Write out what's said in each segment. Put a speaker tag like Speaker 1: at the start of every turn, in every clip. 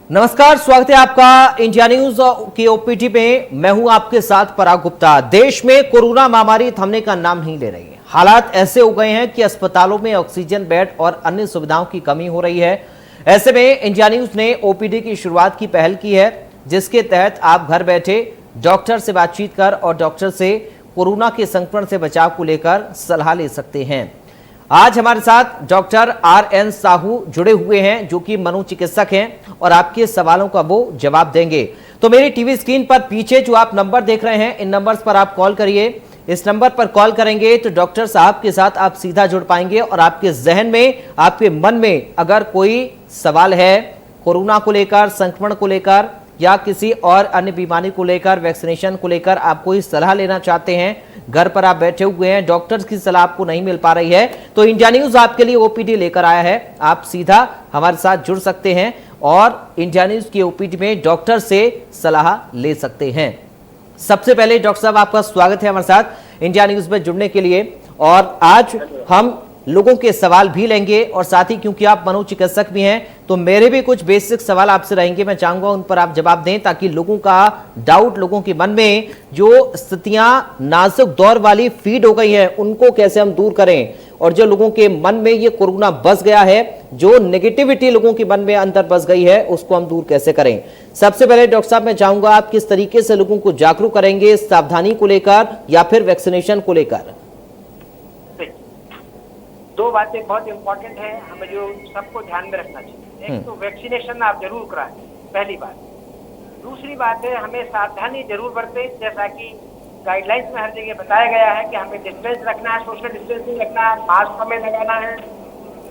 Speaker 1: नमस्कार, स्वागत है आपका इंडिया न्यूज की ओपीटी में। मैं हूं आपके साथ पराग गुप्ता। देश में कोरोना महामारी थमने का नाम नहीं ले रही है। हालात ऐसे हो गए हैं कि अस्पतालों में ऑक्सीजन बेड और अन्य सुविधाओं की कमी हो रही है। ऐसे में इंडिया न्यूज ने ओपीडी की शुरुआत की पहल की है, जिसके तहत आप घर बैठे डॉक्टर से बातचीत कर और डॉक्टर से कोरोना के संक्रमण से बचाव को लेकर सलाह ले सकते हैं। आज हमारे साथ डॉक्टर RN साहू जुड़े हुए हैं, जो कि मनोचिकित्सक हैं और आपके सवालों का वो जवाब देंगे। तो मेरी टीवी स्क्रीन पर पीछे जो आप नंबर देख रहे हैं, इन नंबर्स पर आप कॉल करिए। इस नंबर पर कॉल करेंगे तो डॉक्टर साहब के साथ आप सीधा जुड़ पाएंगे और आपके जहन में, आपके मन में अगर कोई सवाल है कोरोना को लेकर, संक्रमण को लेकर या किसी और अन्य बीमारी को लेकर, वैक्सीनेशन को लेकर आप कोई सलाह लेना चाहते हैं, घर पर आप बैठे हुए हैं, डॉक्टर्स की सलाह आपको नहीं मिल पा रही है, तो इंडिया न्यूज आपके लिए ओपीडी लेकर आया है। आप सीधा हमारे साथ जुड़ सकते हैं और इंडिया न्यूज की ओपीडी में डॉक्टर से सलाह ले सकते हैं। सबसे पहले डॉक्टर साहब, आपका स्वागत है हमारे साथ इंडिया न्यूज में जुड़ने के लिए। और आज हम लोगों के सवाल भी लेंगे और साथ ही क्योंकि आप मनोचिकित्सक भी हैं तो मेरे भी कुछ बेसिक सवाल आपसे रहेंगे। मैं चाहूंगा उन पर आप जवाब दें ताकि लोगों का डाउट, लोगों के मन में जो स्थितियां नाजुक दौर वाली फीड हो गई हैं, उनको कैसे हम दूर करें, और जो लोगों के मन में ये कोरोना बस गया है, जो नेगेटिविटी लोगों के मन में अंदर बस गई है, उसको हम दूर कैसे करें। सबसे पहले डॉक्टर साहब, मैं चाहूंगा आप किस तरीके से लोगों को जागरूक करेंगे, सावधानी को लेकर या फिर वैक्सीनेशन को लेकर?
Speaker 2: दो बातें बहुत इंपॉर्टेंट है, हमें जो सबको ध्यान में रखना चाहिए। एक तो वैक्सीनेशन आप जरूर कराएं, पहली बात। दूसरी बात है, हमें सावधानी जरूर बरतें, जैसा कि गाइडलाइंस में हर जगह बताया गया है कि हमें डिस्टेंस रखना है, सोशल डिस्टेंसिंग रखना है, मास्क हमें लगाना है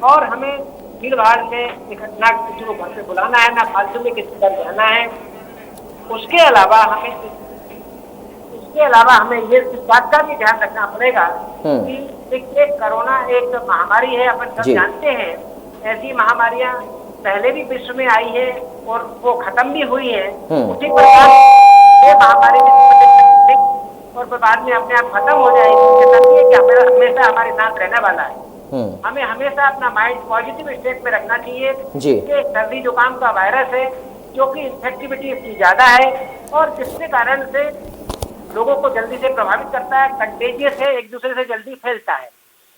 Speaker 2: और हमें भीड़ भाड़ में इकट्ठा किसी को घर पे बुलाना है, ना फालतू में किसी पर जाना है। उसके अलावा हमें ये इस बात का भी ध्यान रखना पड़ेगा कि एक कोरोना एक महामारी है, अपन सब जानते हैं। ऐसी महामारियां पहले भी विश्व में आई है और वो खत्म भी हुई है। उसी प्रकार ये महामारी भी और बाद में अपने आप खत्म हो जाएगी, कि हमेशा हमारे साथ रहने वाला है। हमें हमेशा अपना माइंड पॉजिटिव स्टेट में रखना चाहिए कि सर्दी जुकाम का वायरस है, जो कि इन्फेक्टिविटी इसकी ज्यादा है और जिसके कारण से लोगों को जल्दी से प्रभावित करता है, कंटेजियस है, एक दूसरे से जल्दी फैलता है।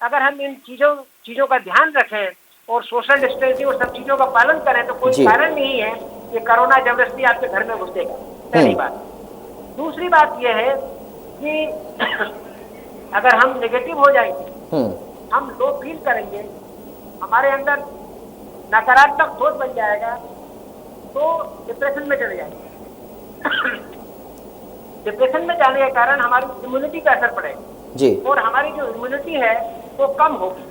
Speaker 2: अगर हम इन चीजों का ध्यान रखें और सोशल डिस्टेंसिंग और सब चीजों का पालन करें तो कोई कारण नहीं है कि कोरोना जबरदस्ती आपके घर में घुसेगा, पहली बात। दूसरी बात यह है कि अगर हम नेगेटिव हो जाएंगे, हम लो फील करेंगे, हमारे अंदर नकारात्मक सोच बन जाएगा, तो डिप्रेशन में चले जाएंगे। डिप्रेशन में जाने के कारण हमारी इम्यूनिटी का असर पड़ेगा जी, और हमारी जो इम्यूनिटी है वो कम होगी।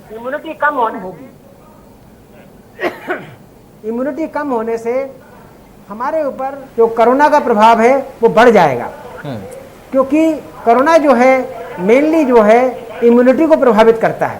Speaker 2: इम्यूनिटी कम होने से हमारे ऊपर जो कोरोना का प्रभाव है वो बढ़ जाएगा, क्योंकि कोरोना जो है मेनली जो है इम्यूनिटी को प्रभावित करता है।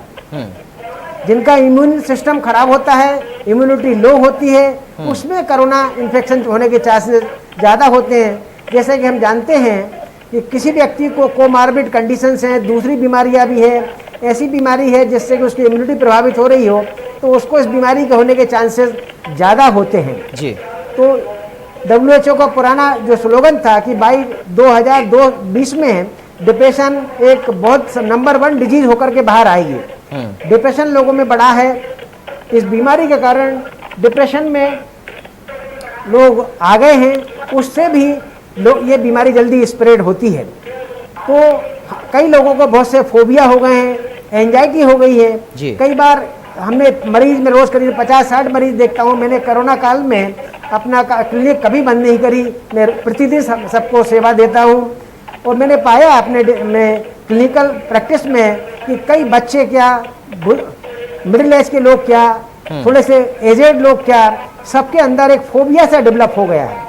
Speaker 2: जिनका इम्यून सिस्टम खराब होता है, इम्यूनिटी लो होती है, उसमें कोरोना इन्फेक्शन होने के चांसेस ज़्यादा होते हैं। जैसे कि हम जानते हैं कि किसी व्यक्ति को कोमार्बिड कंडीशंस हैं, दूसरी बीमारियां भी है, ऐसी बीमारी है जिससे कि उसकी इम्यूनिटी प्रभावित हो रही हो, तो उसको इस बीमारी के होने के चांसेस ज़्यादा होते हैं जी। तो WHO का पुराना जो स्लोगन था कि बाई 2020 में डिप्रेशन एक बहुत नंबर 1 डिजीज होकर के बाहर आएगी। डिप्रेशन लोगों में बढ़ा है, इस बीमारी के कारण डिप्रेशन में लोग आ गए हैं, उससे भी लोग ये बीमारी जल्दी स्प्रेड होती है। तो कई लोगों को बहुत से फोबिया हो गए हैं, एंजाइटी हो गई है। कई बार हमने मरीज में रोज करीब 50-60 मरीज देखता हूँ। मैंने कोरोना काल में अपना क्लिनिक कभी बंद नहीं करी, मैं प्रतिदिन सबको सेवा देता हूँ और मैंने पाया अपने में क्लिनिकल प्रैक्टिस में कि कई बच्चे क्या, मिडिल एज के लोग क्या, थोड़े से एजेड लोग क्या, सबके अंदर एक फोबिया सा डेवलप हो गया है।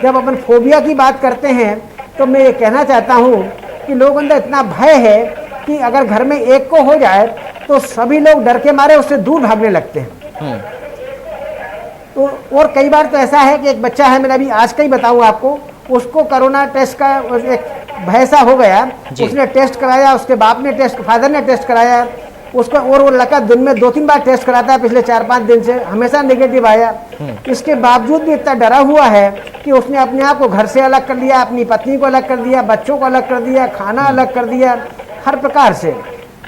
Speaker 2: जब अपन फोबिया की बात करते हैं तो मैं ये कहना चाहता हूँ कि लोगों के अंदर इतना भय है कि अगर घर में एक को हो जाए तो सभी लोग डर के मारे उससे दूर भागने लगते हैं। तो और कई बार तो ऐसा है कि एक बच्चा है, मैंने अभी आज का ही बताऊँ आपको, उसको कोरोना टेस्ट का एक भय सा हो गया, उसने टेस्ट कराया, उसके बाप ने टेस्ट, फादर ने टेस्ट कराया, उसका और वो लड़का दिन में 2-3 बार टेस्ट कराता है, पिछले 4-5 दिन से हमेशा नेगेटिव आया। इसके बावजूद भी इतना डरा हुआ है कि उसने अपने आप को घर से अलग कर लिया, अपनी पत्नी को अलग कर दिया, बच्चों को अलग कर दिया, खाना अलग कर दिया, हर प्रकार से।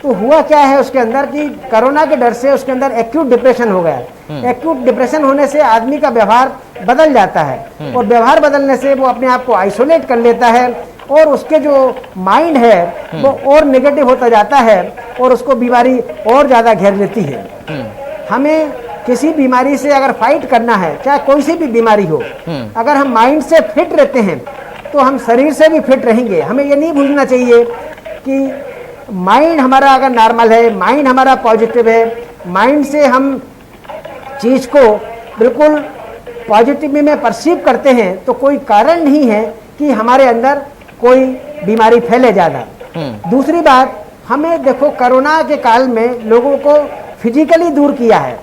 Speaker 2: तो हुआ क्या है उसके अंदर कि कोरोना के डर से उसके अंदर एक्यूट डिप्रेशन हो गया। एक्यूट डिप्रेशन होने से आदमी का व्यवहार बदल जाता है और व्यवहार बदलने से वो अपने आप को आइसोलेट कर लेता है और उसके जो माइंड है वो और नेगेटिव होता जाता है और उसको बीमारी और ज़्यादा घेर लेती है। हमें किसी बीमारी से अगर फाइट करना है, चाहे कोई सी भी बीमारी हो, अगर हम माइंड से फिट रहते हैं तो हम शरीर से भी फिट रहेंगे। हमें ये नहीं भूलना चाहिए कि माइंड हमारा अगर नॉर्मल है, माइंड हमारा पॉजिटिव है, माइंड से हम चीज़ को बिल्कुल पॉजिटिव में परसीव करते हैं तो कोई कारण नहीं है कि हमारे अंदर कोई बीमारी फैले ज़्यादा। दूसरी बात, हमें देखो कोरोना के काल में लोगों को फिजिकली दूर किया है,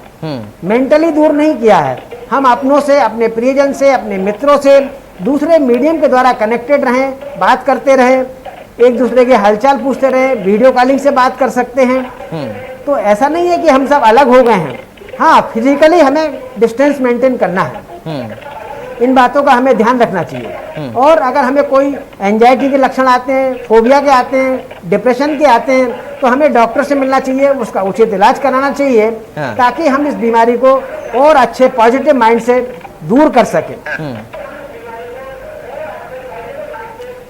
Speaker 2: मेंटली दूर नहीं किया है। हम अपनों से, अपने प्रियजन से, अपने मित्रों से दूसरे मीडियम के द्वारा कनेक्टेड रहें, बात करते रहें, एक दूसरे के हालचाल पूछते रहे, वीडियो कॉलिंग से बात कर सकते हैं। तो ऐसा नहीं है कि हम सब अलग हो गए हैं। हाँ, फिजिकली हमें डिस्टेंस मेंटेन करना है। इन बातों का हमें ध्यान रखना चाहिए। और अगर हमें कोई एंजाइटी के लक्षण आते हैं, फोबिया के आते हैं, डिप्रेशन के आते हैं, तो हमें डॉक्टर से मिलना चाहिए, उसका उचित इलाज कराना चाहिए ताकि हम इस बीमारी को और अच्छे पॉजिटिव माइंड से दूर कर सकें।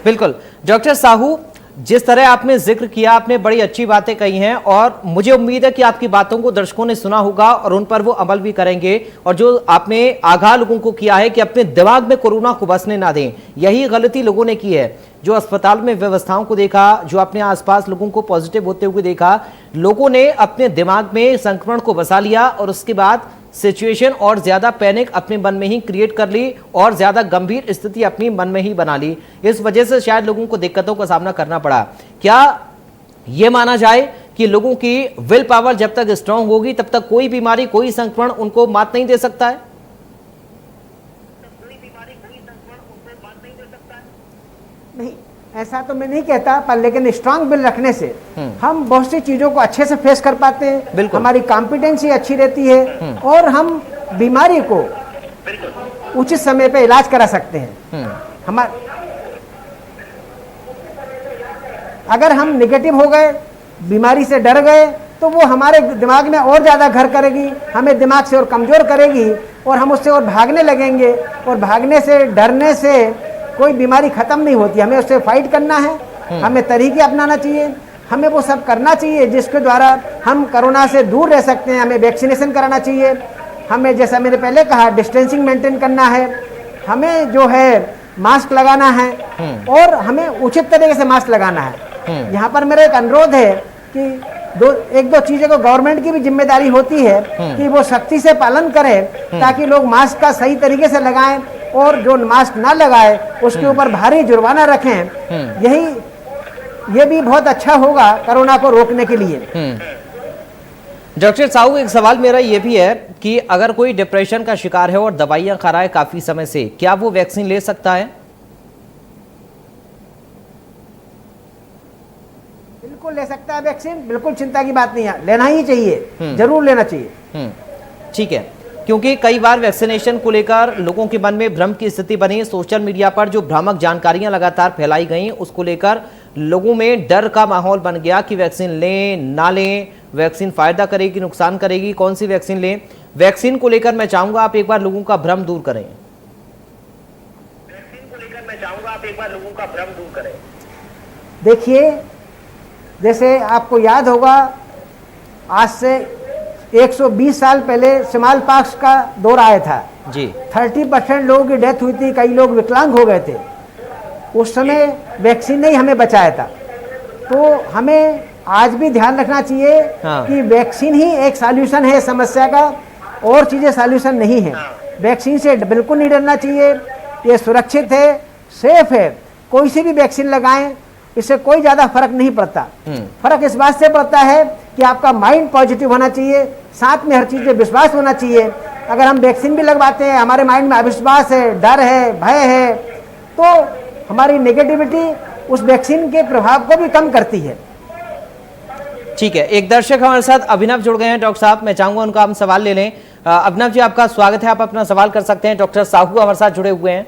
Speaker 1: बिल्कुल डॉक्टर साहू, जिस तरह आपने जिक्र किया, आपने बड़ी अच्छी बातें कही हैं और मुझे उम्मीद है कि आपकी बातों को दर्शकों ने सुना होगा और उन पर वो अमल भी करेंगे। और जो आपने आगाह लोगों को किया है कि अपने दिमाग में कोरोना को बसने ना दें, यही गलती लोगों ने की है। जो अस्पताल में व्यवस्थाओं को देखा, जो अपने आसपास लोगों को पॉजिटिव होते हुए देखा, लोगों ने अपने दिमाग में संक्रमण को बसा लिया और उसके बाद सिचुएशन और ज्यादा पैनिक अपने मन में ही क्रिएट कर ली और ज्यादा गंभीर स्थिति अपनी मन में ही बना ली। इस वजह से शायद लोगों को दिक्कतों का सामना करना पड़ा। क्या यह माना जाए कि लोगों की विल पावर जब तक स्ट्रांग होगी तब तक कोई बीमारी, कोई संक्रमण उनको मात नहीं दे सकता है?
Speaker 2: नहीं, ऐसा तो मैं नहीं कहता, पर लेकिन स्ट्रांग विल रखने से हम बहुत सी चीजों को अच्छे से फेस कर पाते हैं, हमारी कॉम्पिटेंसी अच्छी रहती है और हम बीमारी को उचित समय पे इलाज करा सकते हैं। अगर हम नेगेटिव हो गए, बीमारी से डर गए, तो वो हमारे दिमाग में और ज़्यादा घर करेगी, हमें दिमाग से और कमज़ोर करेगी और हम उससे और भागने लगेंगे और भागने से, डरने से कोई बीमारी खत्म नहीं होती। हमें उससे फाइट करना है, हमें तरीके अपनाना चाहिए, हमें वो सब करना चाहिए जिसके द्वारा हम कोरोना से दूर रह सकते हैं। हमें वैक्सीनेशन कराना चाहिए, हमें जैसा मैंने पहले कहा डिस्टेंसिंग मेंटेन करना है, हमें जो है मास्क लगाना है और हमें उचित तरीके से मास्क लगाना है। यहाँ पर मेरा एक अनुरोध है कि एक दो चीज़ों को गवर्नमेंट की भी जिम्मेदारी होती है कि वो सख्ती से पालन करे ताकि लोग मास्क का सही तरीके से लगाएं और जो मास्क ना लगाए उसके ऊपर भारी जुर्माना रखें। ये भी बहुत अच्छा होगा कोरोना को रोकने के लिए।
Speaker 1: डॉक्टर साहू, एक सवाल मेरा ये भी है कि अगर कोई डिप्रेशन का शिकार है और दवाइयां खा रहा है काफी समय से, क्या वो वैक्सीन ले सकता है?
Speaker 2: बिल्कुल ले सकता है वैक्सीन, बिल्कुल चिंता की बात नहीं है, लेना ही चाहिए, जरूर लेना चाहिए।
Speaker 1: ठीक है, क्योंकि कई बार वैक्सीनेशन को लेकर लोगों के मन में भ्रम की स्थिति बनी। सोशल मीडिया पर जो भ्रामक जानकारियां लगातार फैलाई गई, उसको लेकर लोगों में डर का माहौल बन गया कि वैक्सीन लें ना लें, वैक्सीन फायदा करेगी नुकसान करेगी, कौन सी वैक्सीन लें। वैक्सीन को लेकर मैं चाहूंगा आप एक बार लोगों का भ्रम दूर करें।
Speaker 2: देखिए, जैसे आपको याद होगा आज से 120 साल पहले स्मॉल पॉक्स का दौर आया था
Speaker 1: जी।
Speaker 2: 30% लोगों की डेथ हुई थी, कई लोग विकलांग हो गए थे। उस समय वैक्सीन ने ही हमें बचाया था। तो हमें आज भी ध्यान रखना चाहिए कि वैक्सीन ही एक सॉल्यूशन है समस्या का, और चीज़ें सॉल्यूशन नहीं है। वैक्सीन से बिल्कुल नहीं डरना चाहिए, ये सुरक्षित है, सेफ है। कोई सी भी वैक्सीन लगाएं, इससे कोई ज़्यादा फर्क नहीं पड़ता। फर्क इस बात से पड़ता है कि आपका माइंड पॉजिटिव होना चाहिए, साथ में हर चीज़ में विश्वास होना चाहिए। अगर हम वैक्सीन भी लगवाते हैं, हमारे माइंड में अविश्वास है, डर है, भय है, तो हमारी नेगेटिविटी उस वैक्सीन के प्रभाव को भी कम करती है।
Speaker 1: ठीक है, एक दर्शक हमारे साथ अभिनव जुड़ गए हैं डॉक्टर साहब, मैं चाहूंगा उनका हम सवाल ले लें। अभिनव जी, आपका स्वागत है, आप अपना सवाल कर सकते हैं। डॉक्टर साहू हमारे साथ जुड़े हुए हैं।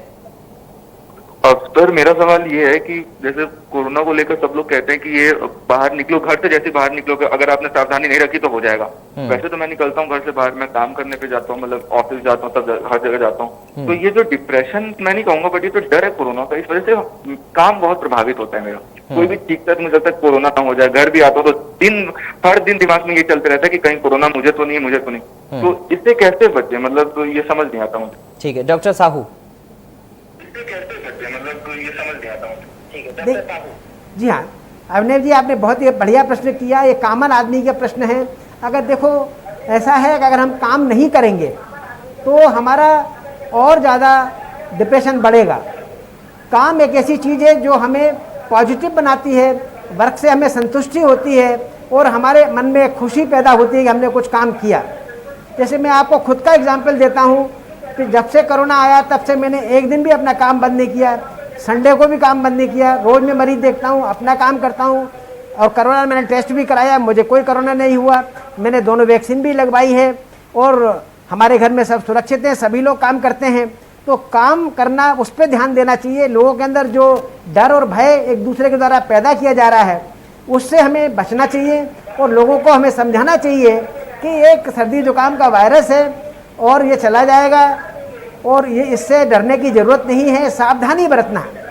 Speaker 3: सर, मेरा सवाल ये है कि जैसे कोरोना को लेकर सब लोग कहते हैं कि ये बाहर निकलो, घर से जैसे बाहर निकलोगे अगर आपने सावधानी नहीं रखी तो हो जाएगा। वैसे तो मैं निकलता हूँ घर से बाहर, मैं काम करने पे जाता हूँ, मतलब ऑफिस जाता हूँ, तब हर जगह जाता हूँ। तो ये जो डिप्रेशन मैं नहीं कहूंगा, बट ये जो डर है कोरोना का, इस वजह से काम बहुत प्रभावित होता है मेरा। कोई भी चीखता है तो मुझे लगता है कोरोना ना हो जाए। घर भी आता हूँ तो हर दिन दिमाग में ये चलते रहता है कि कहीं कोरोना मुझे तो नहीं, मुझे तो नहीं। तो इससे कैसे बचे, मतलब तो ये समझ नहीं आता मुझे।
Speaker 1: ठीक है डॉक्टर साहू।
Speaker 2: जी हाँ अभिनव जी, आपने बहुत ही बढ़िया प्रश्न किया। ये कॉमन आदमी का प्रश्न है। अगर देखो ऐसा है कि अगर हम काम नहीं करेंगे तो हमारा और ज़्यादा डिप्रेशन बढ़ेगा। काम एक ऐसी चीज़ है जो हमें पॉजिटिव बनाती है, वर्क से हमें संतुष्टि होती है और हमारे मन में खुशी पैदा होती है कि हमने कुछ काम किया। जैसे मैं आपको खुद का एग्जाम्पल देता हूँ कि जब से कोरोना आया तब से मैंने एक दिन भी अपना काम बंद नहीं किया, संडे को भी काम बंद नहीं किया। रोज़ मैं मरीज देखता हूँ, अपना काम करता हूँ और कोरोना मैंने टेस्ट भी कराया, मुझे कोई कोरोना नहीं हुआ। मैंने दोनों वैक्सीन भी लगवाई है और हमारे घर में सब सुरक्षित हैं, सभी लोग काम करते हैं। तो काम करना, उस पर ध्यान देना चाहिए। लोगों के अंदर जो डर और भय एक दूसरे के द्वारा पैदा किया जा रहा है उससे हमें बचना चाहिए और लोगों को हमें समझाना चाहिए कि एक सर्दी जुकाम का वायरस है और ये चला जाएगा और ये इससे डरने की ज़रूरत नहीं है। सावधानी बरतना है,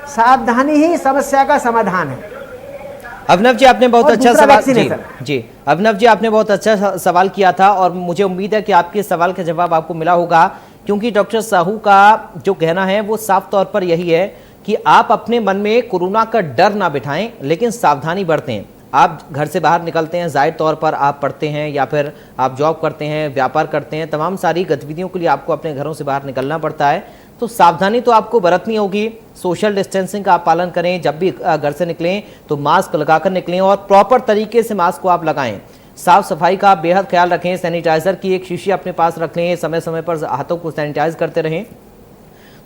Speaker 2: सावधानी ही समस्या का समाधान है।
Speaker 1: अभिनव जी, आपने बहुत अच्छा सवाल जी अभिनव जी, आपने बहुत अच्छा सवाल किया था और मुझे उम्मीद है कि आपके सवाल का जवाब आपको मिला होगा, क्योंकि डॉक्टर साहू का जो कहना है वो साफ तौर पर यही है कि आप अपने मन में कोरोना का डर ना बिठाएं, लेकिन सावधानी बरतें। आप घर से बाहर निकलते हैं, जाहिर तौर पर आप पढ़ते हैं या फिर आप जॉब करते हैं, व्यापार करते हैं, तमाम सारी गतिविधियों के लिए आपको अपने घरों से बाहर निकलना पड़ता है। तो सावधानी तो आपको बरतनी होगी। सोशल डिस्टेंसिंग का आप पालन करें, जब भी घर से निकलें तो मास्क लगाकर निकलें और प्रॉपर तरीके से मास्क को आप लगाएं। साफ सफाई का बेहद ख्याल रखें। सैनिटाइजर की एक शीशी अपने पास रख लें, समय समय पर हाथों को सैनिटाइज करते रहें।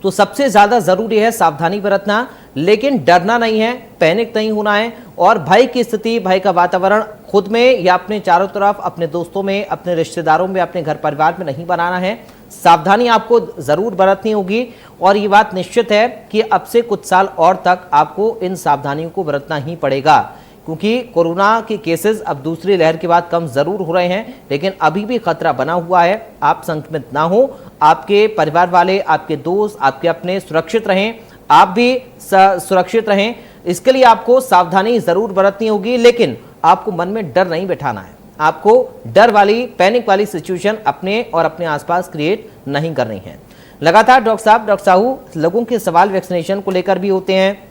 Speaker 1: तो सबसे ज़्यादा ज़रूरी है सावधानी बरतना, लेकिन डरना नहीं है, पैनिक नहीं होना है और भय की स्थिति, भय का वातावरण खुद में या अपने चारों तरफ, अपने दोस्तों में, अपने रिश्तेदारों में, अपने घर परिवार में नहीं बनाना है। सावधानी आपको ज़रूर बरतनी होगी और ये बात निश्चित है कि अब से कुछ साल और तक आपको इन सावधानियों को बरतना ही पड़ेगा, क्योंकि कोरोना के केसेस अब दूसरी लहर के बाद कम ज़रूर हो रहे हैं, लेकिन अभी भी खतरा बना हुआ है। आप संक्रमित ना हो, आपके परिवार वाले, आपके दोस्त, आपके अपने सुरक्षित रहें, आप भी सुरक्षित रहें। इसके लिए आपको सावधानी ज़रूर बरतनी होगी, लेकिन आपको मन में डर नहीं बैठाना है। आपको डर वाली, पैनिक वाली सिचुएशन अपने और अपने आसपास क्रिएट नहीं करनी है। लगातार डॉक्टर साहू, लोगों के सवाल वैक्सीनेशन को लेकर भी होते हैं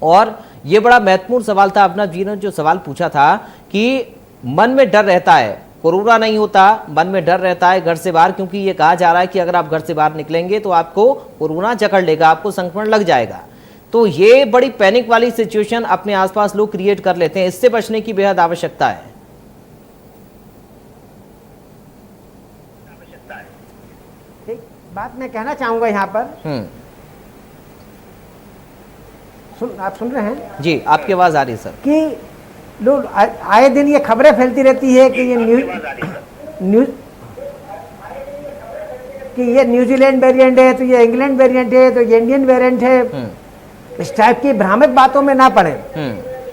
Speaker 1: और ये बड़ा महत्वपूर्ण सवाल था। अभिनव जी ने जो सवाल पूछा था कि मन में डर रहता है, कोरोना नहीं होता, मन में डर रहता है घर से बाहर, क्योंकि ये कहा जा रहा है कि अगर आप घर से बाहर निकलेंगे तो आपको कोरोना जकड़ लेगा, आपको संक्रमण लग जाएगा। तो ये बड़ी पैनिक वाली सिचुएशन अपने आसपास लोग क्रिएट कर लेते हैं। इससे बचने की बेहद आवश्यकता है।
Speaker 2: एक बात मैं कहना चाहूंगा यहाँ पर, आप सुन रहे हैं
Speaker 1: जी? आपकी आवाज आ रही है सर।
Speaker 2: कि लोग आए दिन ये खबरें फैलती रहती है कि ये न्यूजीलैंड वेरिएंट है, तो ये इंग्लैंड वेरिएंट है, तो ये इंडियन वेरिएंट है। इस टाइप की भ्रामक बातों में ना पड़े।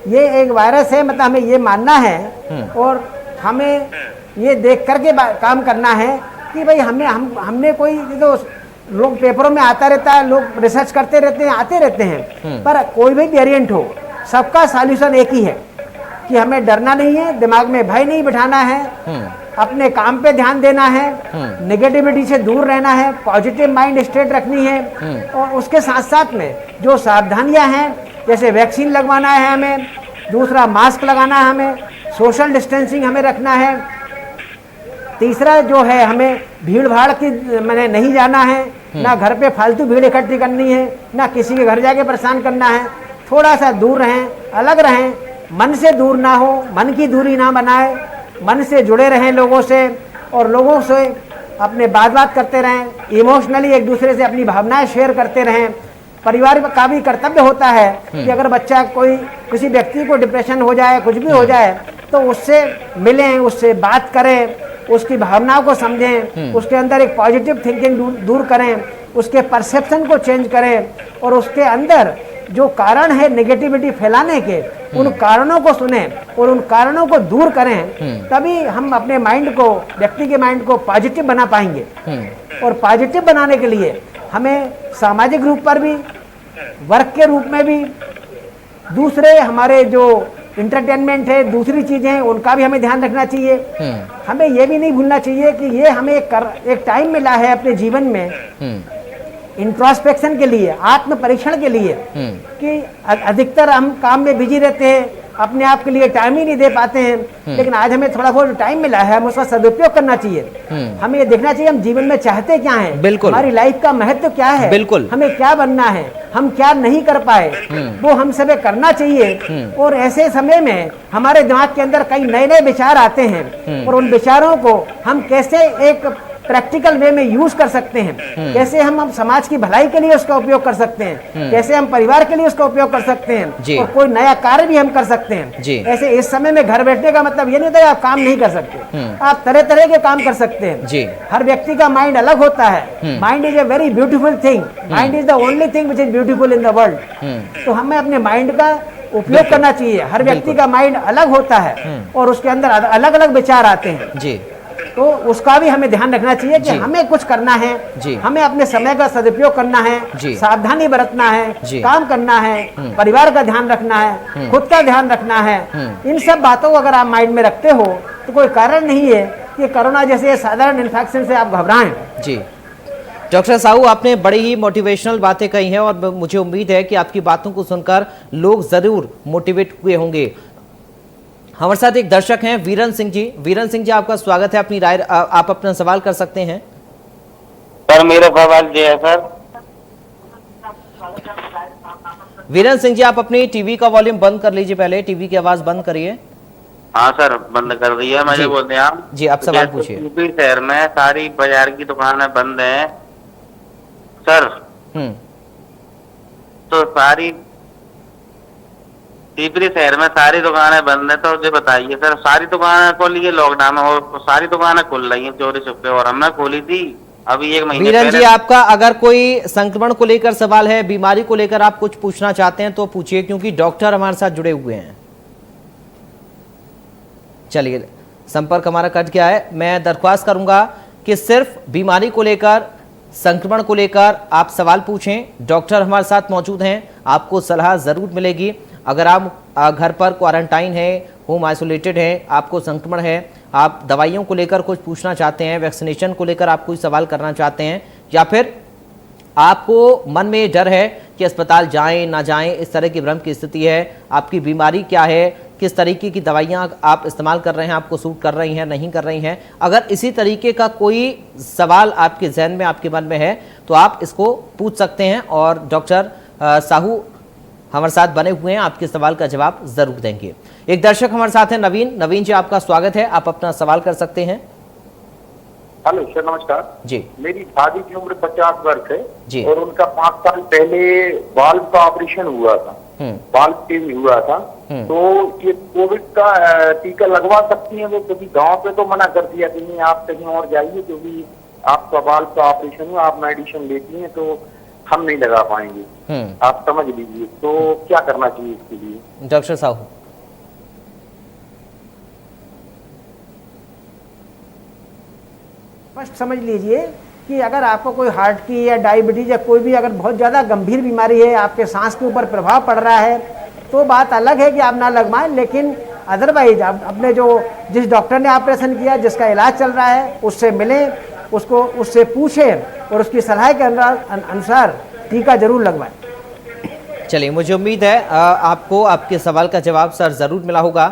Speaker 2: ये एक वायरस है, मतलब हमें ये मानना है और हमें ये देख करके काम करना है कि भाई हमने कोई, तो लोग पेपरों में आता रहता है, लोग रिसर्च करते रहते हैं, आते रहते हैं, पर कोई भी वेरिएंट हो, सबका सॉल्यूशन एक ही है कि हमें डरना नहीं है, दिमाग में भय नहीं बिठाना है, अपने काम पे ध्यान देना है, नेगेटिविटी से दूर रहना है, पॉजिटिव माइंड स्टेट रखनी है और उसके साथ साथ में जो सावधानियां हैं, जैसे वैक्सीन लगवाना है हमें, दूसरा मास्क लगाना है हमें, सोशल डिस्टेंसिंग हमें रखना है, तीसरा जो है हमें भीड़ भाड़ की मैंने नहीं जाना है, ना घर पे फालतू भीड़ इकट्ठी करनी है, ना किसी के घर जाके परेशान करना है। थोड़ा सा दूर रहें, अलग रहें, मन से दूर ना हो, मन की दूरी ना बनाए, मन से जुड़े रहें लोगों से और लोगों से अपने बात करते रहें, इमोशनली एक दूसरे से अपनी भावनाएं शेयर करते रहें। परिवार का भी कर्तव्य होता है कि अगर बच्चा, कोई किसी व्यक्ति को डिप्रेशन हो जाए, कुछ भी हो जाए, तो उससे मिलें, उससे बात करें, उसकी भावनाओं को समझें, उसके अंदर एक पॉजिटिव थिंकिंग दूर करें, उसके परसेप्शन को चेंज करें और उसके अंदर जो कारण है नेगेटिविटी फैलाने के, उन कारणों को सुने और उन कारणों को दूर करें, तभी हम अपने माइंड को, व्यक्ति के माइंड को पॉजिटिव बना पाएंगे। और पॉजिटिव बनाने के लिए हमें सामाजिक रूप पर भी, वर्क के रूप में भी, दूसरे हमारे जो इंटरटेनमेंट है, दूसरी चीजें हैं, उनका भी हमें ध्यान रखना चाहिए। हमें ये भी नहीं भूलना चाहिए कि ये हमें एक टाइम मिला है अपने जीवन में इंट्रोस्पेक्शन के लिए, आत्म परीक्षण के लिए, कि अधिकतर हम काम में बिजी रहते हैं, अपने आप के लिए टाइम ही नहीं दे पाते हैं। लेकिन आज हमें थोड़ा बहुत टाइम मिला है, हम उसका सदुपयोग करना चाहिए। हमें ये देखना चाहिए हम जीवन में चाहते क्या हैं,
Speaker 1: बिल्कुल,
Speaker 2: हमारी लाइफ का महत्व क्या है,
Speaker 1: बिल्कुल, हमें
Speaker 2: क्या बनना है, हम क्या नहीं कर पाए, वो हम सब करना चाहिए। और ऐसे समय में हमारे दिमाग के अंदर कई नए नए विचार आते हैं और उन विचारों को हम कैसे एक प्रैक्टिकल वे में यूज कर सकते हैं, कैसे हम समाज की भलाई के लिए उसका उपयोग कर सकते हैं, कैसे हम परिवार के लिए उसका उपयोग कर सकते हैं और कोई नया कार्य भी हम कर सकते हैं। ऐसे इस समय में घर बैठने का मतलब ये नहीं होता आप काम नहीं कर सकते, आप तरह तरह के काम कर सकते हैं। हर व्यक्ति का माइंड अलग होता है। Mind is a very beautiful thing, mind is the only thing which is beautiful in the world. तो हमें अपने माइंड का उपयोग करना चाहिए। हर व्यक्ति का माइंड अलग होता है और उसके अंदर अलग अलग विचार आते हैं, तो उसका भी हमें ध्यान रखना चाहिए कि हमें कुछ करना है, हमें अपने समय का सदुपयोग करना है, सावधानी बरतना है, काम करना है, परिवार का ध्यान रखना है, खुद का ध्यान रखना है। इन सब बातों को अगर आप माइंड में रखते हो तो कोई कारण नहीं है कि कोरोना जैसे साधारण इन्फेक्शन से आप घबराएं।
Speaker 1: जी डॉक्टर साहू, आपने बड़ी ही मोटिवेशनल बातें कही हैं और मुझे उम्मीद है कि आपकी बातों को सुनकर लोग जरूर मोटिवेट हुए होंगे। हमारे साथ एक दर्शक हैं वीरन सिंह जी। वीरन सिंह जी, आपका स्वागत है। अपनी राय, आप अपना सवाल कर सकते हैं।
Speaker 4: सर मेरा सवाल ये है सर।
Speaker 1: वीरन सिंह जी, आप अपनी टीवी का वॉल्यूम बंद कर लीजिए, पहले टीवी की आवाज बंद करिए।
Speaker 4: हाँ सर, बंद कर दिया मैंने, बोलते हैं आप
Speaker 1: जी, आप सवाल पूछिए।
Speaker 4: यूपी शहर में सारी बाजार की दुकानें बंद हैं सर, तो सारी शिवपुरी शहर में सारी दुकानें बंद है, तो मुझे बताइए सर, सारी दुकानें को लिए लॉकडाउन हो, तो सारी दुकानें खुल रही हैं चोरी छुपे, और हमने खोली थी अभी 1 महीने
Speaker 1: वीरन जी, आपका अगर कोई संक्रमण को लेकर सवाल है, बीमारी को लेकर आप कुछ पूछना चाहते हैं तो पूछिए, क्योंकि डॉक्टर हमारे साथ जुड़े हुए हैं। चलिए, संपर्क हमारा कट गया है। मैं दरख्वास्त करूंगा कि सिर्फ बीमारी को लेकर, संक्रमण को लेकर आप सवाल पूछें। डॉक्टर हमारे साथ मौजूद हैं, आपको सलाह जरूर मिलेगी। अगर आप घर पर क्वारंटाइन है, होम आइसोलेटेड है, आपको संक्रमण है, आप दवाइयों को लेकर कुछ पूछना चाहते हैं, वैक्सीनेशन को लेकर आप कोई सवाल करना चाहते हैं, या फिर आपको मन में डर है कि अस्पताल जाएं ना जाएं, इस तरह की भ्रम की स्थिति है, आपकी बीमारी क्या है, किस तरीके की दवाइयां आप इस्तेमाल कर रहे हैं, आपको सूट कर रही हैं, नहीं कर रही हैं, अगर इसी तरीके का कोई सवाल आपके जहन में, आपके मन में है, तो आप इसको पूछ सकते हैं और डॉक्टर साहू हमारे साथ बने हुए हैं, आपके सवाल का जवाब जरूर देंगे। एक दर्शक हमारे साथ हैं नवीन। नवीन जी, आपका स्वागत है, आप अपना सवाल कर सकते हैं।
Speaker 5: हेलो सर, नमस्कार जी। मेरी दादी की उम्र 50 वर्ष है जी, और उनका 5 साल पहले वाल्व का ऑपरेशन हुआ था, वाल्व चेंज हुआ था। तो ये कोविड का टीका लगवा सकती हैं वो? क्योंकि गांव पे तो मना कर दिया कि नहीं, आप कहीं और जाइए, क्योंकि आपका वाल्व का ऑपरेशन हुआ, आप मेडिसिन लेती हैं तो हम नहीं लगा पाएंगे, आप समझ लीजिए। तो क्या करना चाहिए इसके लिए
Speaker 1: डॉक्टर साहू?
Speaker 2: फर्स्ट समझ लीजिए कि अगर आपको कोई हार्ट की या डायबिटीज या कोई भी अगर बहुत ज़्यादा गंभीर बीमारी है, आपके सांस के ऊपर प्रभाव पड़ रहा है, तो बात अलग है कि आप ना लगवाएं। लेकिन अदरवाइज आप अपने जिस डॉक्टर ने ऑपरेशन किया, जिसका इलाज चल रहा है, उससे मिलें, उससे पूछें और उसकी सलाह के अनुसार टीका जरूर लगवाएं।
Speaker 1: चलिए, मुझे उम्मीद है आपको आपके सवाल का जवाब सर जरूर मिला होगा।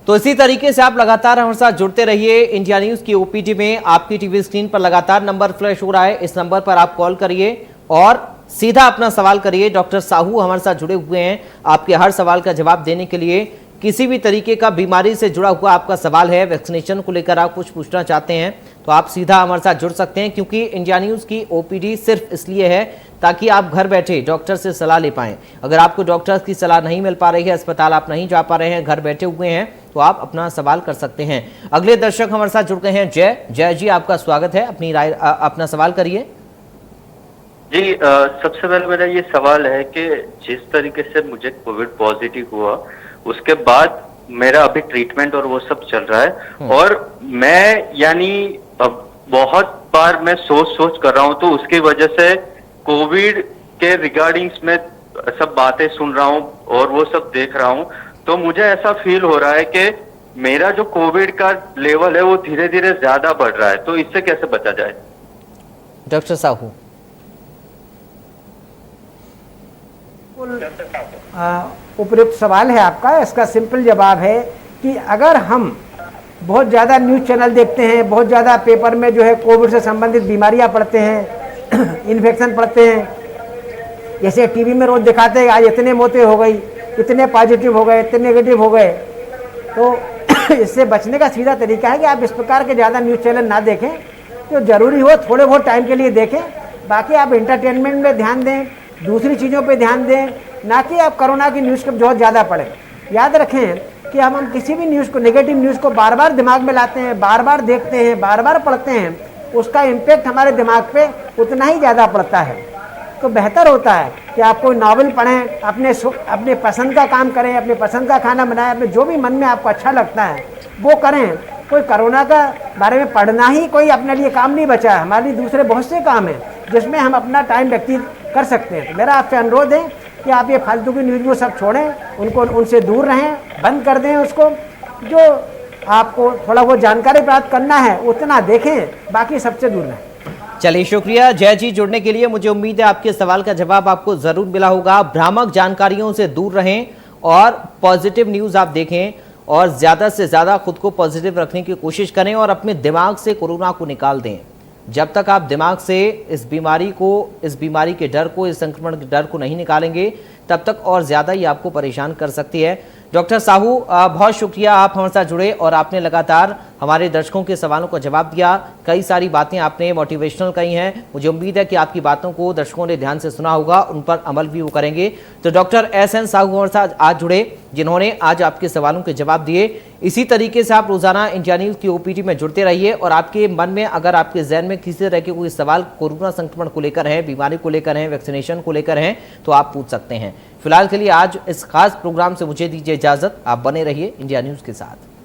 Speaker 1: तो इसी तरीके से आप लगातार हमारे साथ जुड़ते रहिए। इंडिया न्यूज की ओपीडी में आपकी टीवी स्क्रीन पर लगातार नंबर फ्लैश हो रहा है, इस नंबर पर आप कॉल करिए और सीधा अपना सवाल करिए। डॉक्टर साहू हमारे साथ जुड़े हुए हैं आपके हर सवाल का जवाब देने के लिए। किसी भी तरीके का बीमारी से जुड़ा हुआ आपका सवाल है, वैक्सीनेशन को लेकर आप कुछ पूछना चाहते हैं, तो आप सीधा हमारे साथ जुड़ सकते हैं, क्योंकि इंडिया न्यूज की ओपीडी सिर्फ इसलिए है ताकि आप घर बैठे डॉक्टर से सलाह ले पाएं। अगर आपको डॉक्टर की सलाह नहीं मिल पा रही है, अस्पताल आप नहीं जा पा रहे हैं, घर बैठे हुए हैं, तो आप अपना सवाल कर सकते हैं। अगले दर्शक हमारे साथ जुड़ गए हैं। जय जी, आपका स्वागत है, अपनी राय अपना सवाल करिए।
Speaker 6: जी, सबसे पहले मेरा ये सवाल है कि जिस तरीके से मुझे कोविड पॉजिटिव हुआ, उसके बाद मेरा अभी ट्रीटमेंट और वो सब चल रहा है, और मैं यानी बहुत बार मैं सोच कर रहा हूँ, तो उसकी वजह से कोविड के रिगार्डिंग्स में सब बातें सुन रहा हूँ और वो सब देख रहा हूँ, तो मुझे ऐसा फील हो रहा है कि मेरा जो कोविड का लेवल है वो धीरे धीरे ज्यादा बढ़ रहा है, तो इससे कैसे बचा जाए?
Speaker 1: डॉक्टर साहू।
Speaker 2: उपयुक्त सवाल है आपका। इसका सिंपल जवाब है कि अगर हम बहुत ज़्यादा न्यूज़ चैनल देखते हैं, बहुत ज़्यादा पेपर में जो है कोविड से संबंधित बीमारियां पढ़ते हैं, इन्फेक्शन पढ़ते हैं, जैसे टीवी में रोज़ दिखाते हैं आज इतने मौतें हो गई, इतने पॉजिटिव हो गए, इतने नेगेटिव हो गए, तो इससे बचने का सीधा तरीका है कि आप इस प्रकार के ज़्यादा न्यूज़ चैनल ना देखें। जो ज़रूरी हो थोड़े बहुत टाइम के लिए देखें, बाकी आप इंटरटेनमेंट में ध्यान दें, दूसरी चीज़ों पे ध्यान दें, ना कि आप कोरोना की न्यूज़ को बहुत ज़्यादा पढ़ें। याद रखें कि हम किसी भी न्यूज़ को, नेगेटिव न्यूज़ को बार बार दिमाग में लाते हैं, बार बार देखते हैं, बार बार पढ़ते हैं, उसका इम्पेक्ट हमारे दिमाग पे उतना ही ज़्यादा पड़ता है। तो बेहतर होता है कि आप कोई नावल पढ़ें, अपने पसंद का काम करें, अपने पसंद का खाना बनाएं, अपने जो भी मन में आपको अच्छा लगता है वो करें। कोई कोरोना का बारे में पढ़ना ही कोई अपने लिए काम नहीं बचा है, हमारे लिए दूसरे बहुत से काम हैं जिसमें हम अपना टाइम व्यतीत कर सकते हैं। तो मेरा आपसे अनुरोध है कि आप ये फालतू की न्यूज़ वो सब छोड़ें, उनसे दूर रहें, बंद कर दें उसको। जो आपको थोड़ा बहुत जानकारी प्राप्त करना है उतना देखें, बाकी सबसे दूर रहें।
Speaker 1: चलिए, शुक्रिया जय जी जुड़ने के लिए। मुझे उम्मीद है आपके सवाल का जवाब आपको जरूर मिला होगा। भ्रामक जानकारियों से दूर रहें और पॉजिटिव न्यूज़ आप देखें, और ज़्यादा से ज़्यादा खुद को पॉजिटिव रखने की कोशिश करें और अपने दिमाग से कोरोना को निकाल दें। जब तक आप दिमाग से इस बीमारी के डर को, इस संक्रमण के डर को नहीं निकालेंगे, तब तक और ज़्यादा ही आपको परेशान कर सकती है। डॉक्टर साहू, बहुत शुक्रिया, आप हमारे साथ जुड़े और आपने लगातार हमारे दर्शकों के सवालों का जवाब दिया। कई सारी बातें आपने मोटिवेशनल कही हैं। मुझे उम्मीद है कि आपकी बातों को दर्शकों ने ध्यान से सुना होगा, उन पर अमल भी वो करेंगे। तो डॉक्टर SN साहू हमारे साथ आज जुड़े, जिन्होंने आज आपके सवालों के जवाब दिए। इसी तरीके से आप रोजाना इंडिया न्यूज़ की OPD में जुड़ते रहिए, और आपके मन में अगर आपके जहन में किसी तरह के कोई सवाल कोरोना संक्रमण को लेकर है, बीमारी को लेकर है, वैक्सीनेशन को लेकर है, तो आप पूछ सकते हैं। फिलहाल के लिए आज इस खास प्रोग्राम से मुझे दीजिए इजाजत। आप बने रहिए इंडिया न्यूज़ के साथ।